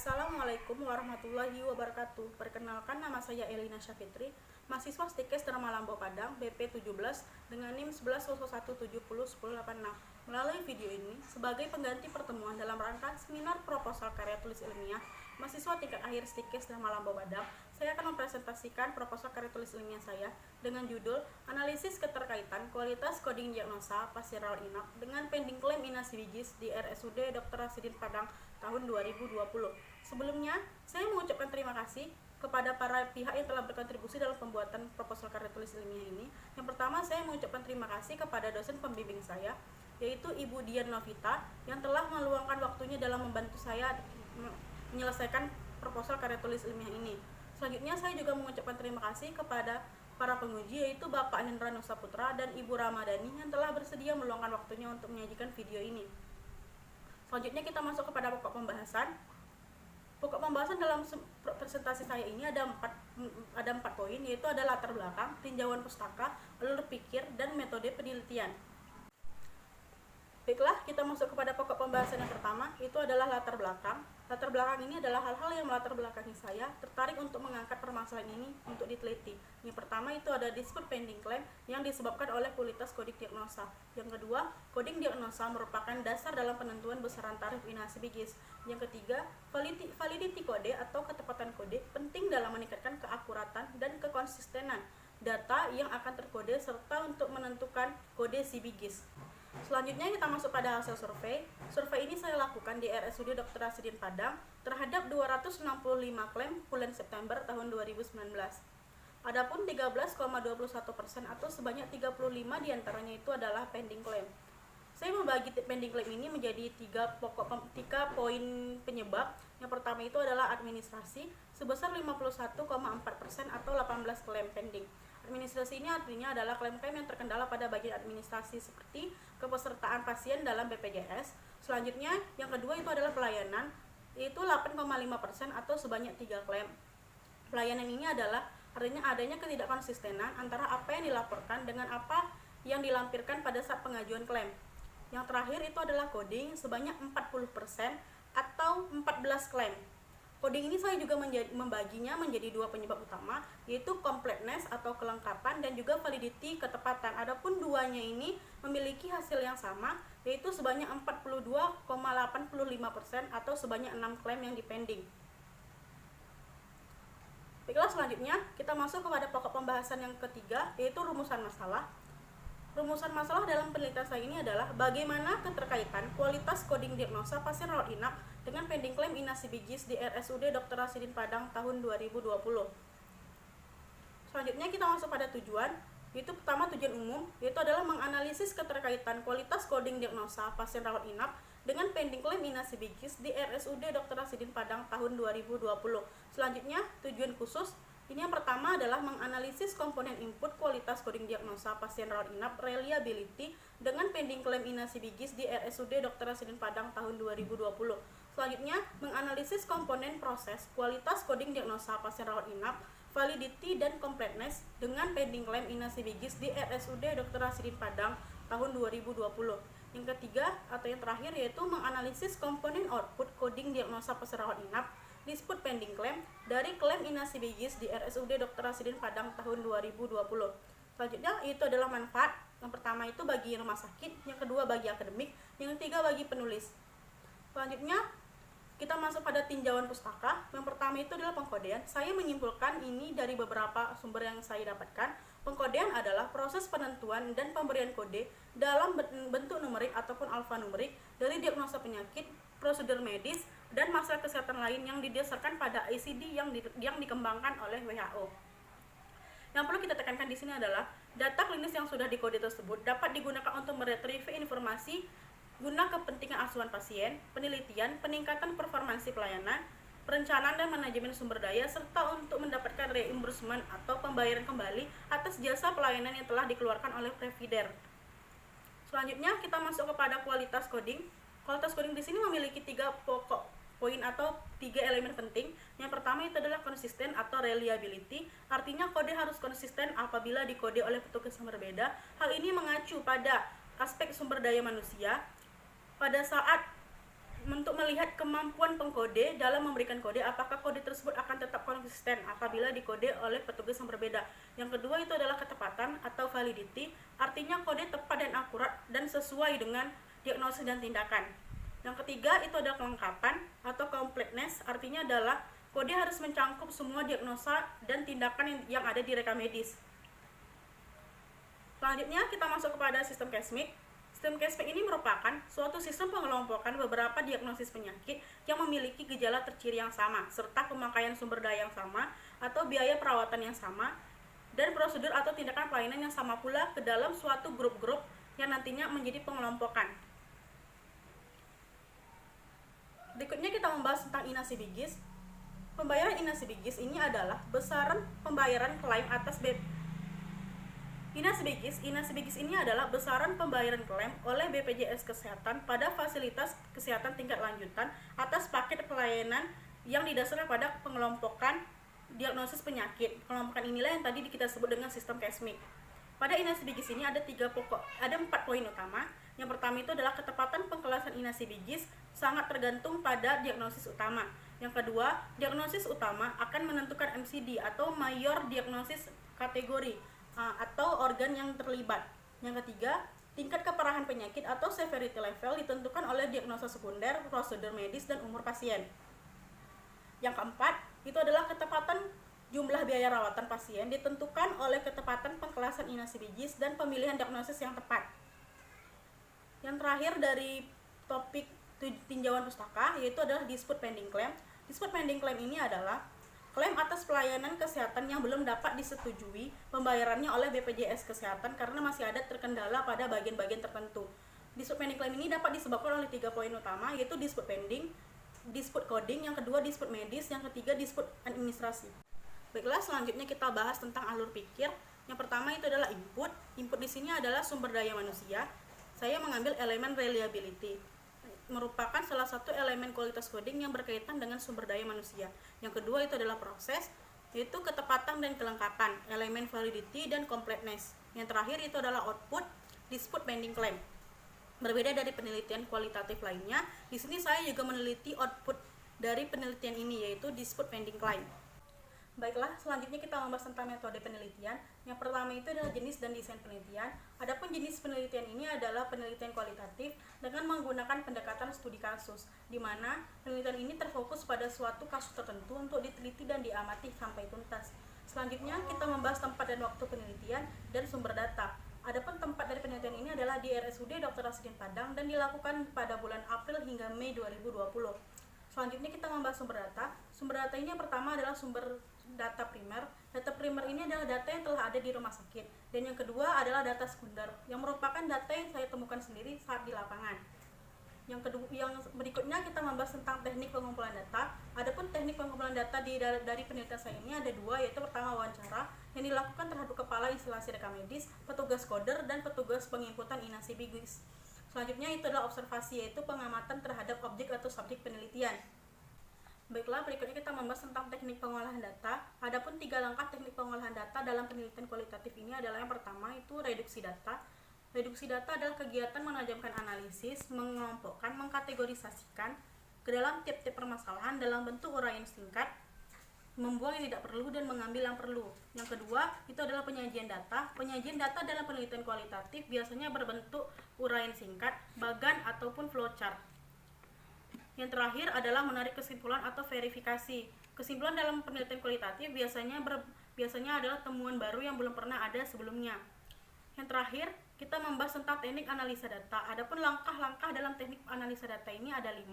Assalamualaikum warahmatullahi wabarakatuh. Perkenalkan, nama saya Elina Syafitri, mahasiswa Stikes Dharma Lampau Padang, BP 17 dengan NIM 1101701086. Melalui video ini, sebagai pengganti pertemuan dalam rangka seminar proposal karya tulis ilmiah mahasiswa tingkat akhir Stikes Dharma Lampau Padang, saya akan mempresentasikan proposal karya tulis ilmiah saya dengan judul Analisis Keterkaitan Kualitas Koding Diagnosa Pasien Rawat Inap dengan Pending Claim Inasi Bigis di RSUD Dr. Rasidin Padang tahun 2020. Sebelumnya, saya mengucapkan terima kasih kepada para pihak yang telah berkontribusi dalam pembuatan proposal karya tulis ilmiah ini. Yang pertama, saya mengucapkan terima kasih kepada dosen pembimbing saya, yaitu Ibu Dian Novita, yang telah meluangkan waktunya dalam membantu saya menyelesaikan proposal karya tulis ilmiah ini. Selanjutnya, saya juga mengucapkan terima kasih kepada para penguji, yaitu Bapak Hendra Nusa Putra dan Ibu Ramadhani yang telah bersedia meluangkan waktunya untuk menyajikan video ini. Selanjutnya kita masuk kepada pokok pembahasan. Pokok pembahasan dalam presentasi saya ini ada empat poin, yaitu ada latar belakang, tinjauan pustaka, alur pikir, dan metode penelitian. Baiklah, kita masuk kepada pokok pembahasan yang pertama, itu adalah latar belakang. Latar belakang ini adalah hal-hal yang melatar belakangi saya tertarik untuk mengangkat permasalahan ini untuk diteliti. Yang pertama itu ada dispute pending claim yang disebabkan oleh kualitas koding diagnosa. Yang kedua, koding diagnosa merupakan dasar dalam penentuan besaran tarif inasi bigis. Yang ketiga, validity kode atau ketepatan kode penting dalam meningkatkan keakuratan dan kekonsistenan data yang akan terkode serta untuk menentukan kode si bigis. Selanjutnya kita masuk pada hasil survei. Survei ini saya lakukan di RSUD Dr. Rasidin Padang terhadap 265 klaim bulan September tahun 2019. Adapun 13,21% atau sebanyak 35 diantaranya itu adalah pending claim. Saya membagi pending claim ini menjadi tiga poin penyebab. Yang pertama itu adalah administrasi sebesar 51,4% atau 18 klaim pending. Administrasi ini artinya adalah klaim-klaim yang terkendala pada bagian administrasi seperti kepesertaan pasien dalam BPJS. Selanjutnya, yang kedua itu adalah pelayanan, yaitu 8,5% atau sebanyak 3 klaim. Pelayanan ini adalah artinya adanya ketidakkonsistenan antara apa yang dilaporkan dengan apa yang dilampirkan pada saat pengajuan klaim. Yang terakhir itu adalah coding sebanyak 40% atau 14 klaim. Coding ini saya juga membaginya menjadi dua penyebab utama, yaitu completeness atau kelengkapan dan juga validity ketepatan. Adapun duanya ini memiliki hasil yang sama, yaitu sebanyak 42,85% atau sebanyak 6 klaim yang dipending. Baiklah, selanjutnya kita masuk kepada pokok pembahasan yang ketiga, yaitu rumusan masalah. Rumusan masalah dalam penelitian saya ini adalah bagaimana keterkaitan kualitas koding diagnosa pasien rawat inap dengan pending claim inasi bigis di RSUD Dr. Rasidin Padang tahun 2020. Selanjutnya kita masuk pada tujuan, yaitu pertama tujuan umum, yaitu adalah menganalisis keterkaitan kualitas koding diagnosa pasien rawat inap dengan pending claim inasi bigis di RSUD Dr. Rasidin Padang tahun 2020. Selanjutnya tujuan khusus, ini yang pertama adalah menganalisis komponen input kualitas koding diagnosa pasien rawat inap reliability dengan pending claim inasi bigis di RSUD Dr. Rasidin Padang tahun 2020. Selanjutnya, menganalisis komponen proses kualitas koding diagnosa pasien rawat inap validity dan completeness dengan pending claim inasi bigis di RSUD Dr. Rasidin Padang tahun 2020. Yang ketiga atau yang terakhir yaitu menganalisis komponen output koding diagnosa pasien rawat inap dispute pending claim dari klaim inasi bigis di RSUD Dr. Rasidin Padang tahun 2020. Selanjutnya itu adalah manfaat. Yang pertama itu bagi rumah sakit, yang kedua bagi akademik, yang ketiga bagi penulis. Selanjutnya kita masuk pada tinjauan pustaka. Yang pertama itu adalah pengkodean. Saya menyimpulkan ini dari beberapa sumber yang saya dapatkan. Pengkodean adalah proses penentuan dan pemberian kode dalam bentuk numerik ataupun alfanumerik dari diagnosa penyakit, prosedur medis, dan masalah kesehatan lain yang didasarkan pada ICD yang dikembangkan oleh WHO. Yang perlu kita tekankan di sini adalah data klinis yang sudah dikode tersebut dapat digunakan untuk meretrieve informasi guna kepentingan asuhan pasien, penelitian, peningkatan performansi pelayanan, perencanaan dan manajemen sumber daya, serta untuk mendapatkan reimbursement atau pembayaran kembali atas jasa pelayanan yang telah dikeluarkan oleh provider. Selanjutnya kita masuk kepada kualitas coding. Kualitas coding di sini memiliki 3 pokok poin atau 3 elemen penting. Yang pertama itu adalah konsisten atau reliability, artinya kode harus konsisten apabila dikode oleh petugas yang berbeda. Hal ini mengacu pada aspek sumber daya manusia. Pada saat untuk melihat kemampuan pengkode dalam memberikan kode, apakah kode tersebut akan tetap konsisten apabila dikode oleh petugas yang berbeda. Yang kedua itu adalah ketepatan atau validity, artinya kode tepat dan akurat dan sesuai dengan diagnosis dan tindakan. Yang ketiga itu adalah kelengkapan atau completeness, artinya adalah kode harus mencangkup semua diagnosa dan tindakan yang ada di rekam medis. Selanjutnya kita masuk kepada sistem CASMIC. Sistem CASMIC ini merupakan suatu sistem pengelompokan beberapa diagnosis penyakit yang memiliki gejala terciri yang sama, serta pemakaian sumber daya yang sama atau biaya perawatan yang sama, dan prosedur atau tindakan pelayanan yang sama pula ke dalam suatu grup-grup yang nantinya menjadi pengelompokan. Berikutnya kita membahas tentang INA-CBGIS. Pembayaran INA-CBGIS ini adalah besaran pembayaran klaim atas INA-CBGIS ini adalah besaran pembayaran klaim oleh BPJS Kesehatan pada fasilitas kesehatan tingkat lanjutan atas paket pelayanan yang didasarkan pada pengelompokan diagnosis penyakit. Pengelompokan inilah yang tadi kita sebut dengan sistem CASMIC. Pada INA-CBGIS ini ada 4 poin utama. Yang pertama itu adalah ketepatan pengkelasan INA-CBGIS sangat tergantung pada diagnosis utama. Yang kedua, diagnosis utama akan menentukan MCD atau Mayor Diagnosis Kategori atau organ yang terlibat. Yang ketiga, tingkat keparahan penyakit atau severity level ditentukan oleh diagnosa sekunder, prosedur medis, dan umur pasien. Yang keempat, itu adalah ketepatan jumlah biaya rawatan pasien ditentukan oleh ketepatan pengkelasan INA-CBGIS dan pemilihan diagnosis yang tepat. Yang terakhir dari topik tinjauan pustaka yaitu adalah dispute pending claim. Dispute pending claim ini adalah klaim atas pelayanan kesehatan yang belum dapat disetujui pembayarannya oleh BPJS Kesehatan karena masih ada terkendala pada bagian-bagian tertentu. Dispute pending claim ini dapat disebabkan oleh 3 poin utama, yaitu dispute pending, dispute coding, yang kedua dispute medis, yang ketiga dispute administrasi. Baiklah, selanjutnya kita bahas tentang alur pikir. Yang pertama itu adalah input. Input di sini adalah sumber daya manusia. Saya mengambil elemen reliability, merupakan salah satu elemen kualitas coding yang berkaitan dengan sumber daya manusia. Yang kedua itu adalah proses, yaitu ketepatan dan kelengkapan, elemen validity dan completeness. Yang terakhir itu adalah output, dispute pending claim. Berbeda dari penelitian kualitatif lainnya, di sini saya juga meneliti output dari penelitian ini, yaitu dispute pending claim. Baiklah, selanjutnya kita membahas tentang metode penelitian. Yang pertama itu adalah jenis dan desain penelitian. Adapun jenis penelitian ini adalah penelitian kualitatif dengan menggunakan pendekatan studi kasus, di mana penelitian ini terfokus pada suatu kasus tertentu untuk diteliti dan diamati sampai tuntas. Selanjutnya kita membahas tempat dan waktu penelitian dan sumber data. Adapun tempat dari penelitian ini adalah di RSUD Dr. Rasidin Padang dan dilakukan pada bulan April hingga Mei 2020. Selanjutnya kita membahas sumber data. Sumber data ini yang pertama adalah sumber data primer. Data primer ini adalah data yang telah ada di rumah sakit. Dan yang kedua adalah data sekunder, yang merupakan data yang saya temukan sendiri saat di lapangan. Yang berikutnya kita membahas tentang teknik pengumpulan data. Adapun teknik pengumpulan data dari penelitian saya ini ada 2, yaitu pertama wawancara yang dilakukan terhadap kepala instalasi rekam medis, petugas coder, dan petugas penginputan INA-CBGIS. Selanjutnya itu adalah observasi, yaitu pengamatan terhadap objek atau subjek penelitian. Baiklah, berikutnya kita membahas tentang teknik pengolahan data. Adapun 3 langkah teknik pengolahan data dalam penelitian kualitatif ini adalah yang pertama itu reduksi data. Reduksi data adalah kegiatan menajamkan analisis, mengelompokkan, mengkategorisasikan ke dalam tiap-tiap permasalahan dalam bentuk uraian singkat, membuang yang tidak perlu dan mengambil yang perlu. Yang kedua, itu adalah penyajian data. Penyajian data dalam penelitian kualitatif biasanya berbentuk uraian singkat, bagan, ataupun flowchart. Yang terakhir adalah menarik kesimpulan atau verifikasi. Kesimpulan dalam penelitian kualitatif biasanya adalah temuan baru yang belum pernah ada sebelumnya. Yang terakhir, kita membahas tentang teknik analisa data. Adapun langkah-langkah dalam teknik analisa data ini ada 5,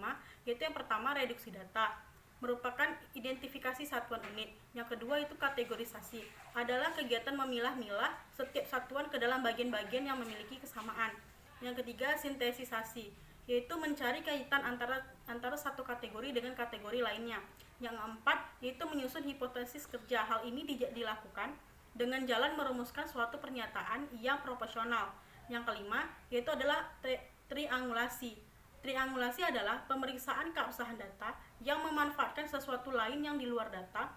yaitu yang pertama reduksi data, merupakan identifikasi satuan unit. Yang kedua itu kategorisasi, adalah kegiatan memilah-milah setiap satuan ke dalam bagian-bagian yang memiliki kesamaan. Yang ketiga sintesisasi, yaitu mencari kaitan antara satu kategori dengan kategori lainnya. Yang keempat yaitu menyusun hipotesis kerja. Hal ini dilakukan dengan jalan merumuskan suatu pernyataan yang proporsional. Yang kelima yaitu adalah triangulasi. Triangulasi adalah pemeriksaan keabsahan data yang memanfaatkan sesuatu lain yang di luar data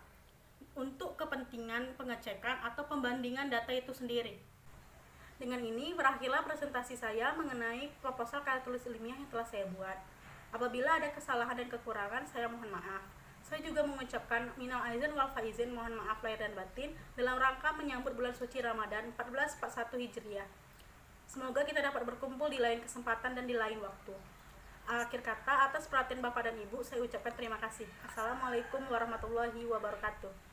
untuk kepentingan pengecekan atau pembandingan data itu sendiri. Dengan ini berakhirlah presentasi saya mengenai proposal karya tulis ilmiah yang telah saya buat. Apabila ada kesalahan dan kekurangan, saya mohon maaf. Saya juga mengucapkan minal aizin wal faizin, mohon maaf lahir dan batin dalam rangka menyambut bulan suci Ramadan 1441 Hijriah. Semoga kita dapat berkumpul di lain kesempatan dan di lain waktu. Akhir kata, atas perhatian Bapak dan Ibu, saya ucapkan terima kasih. Assalamualaikum warahmatullahi wabarakatuh.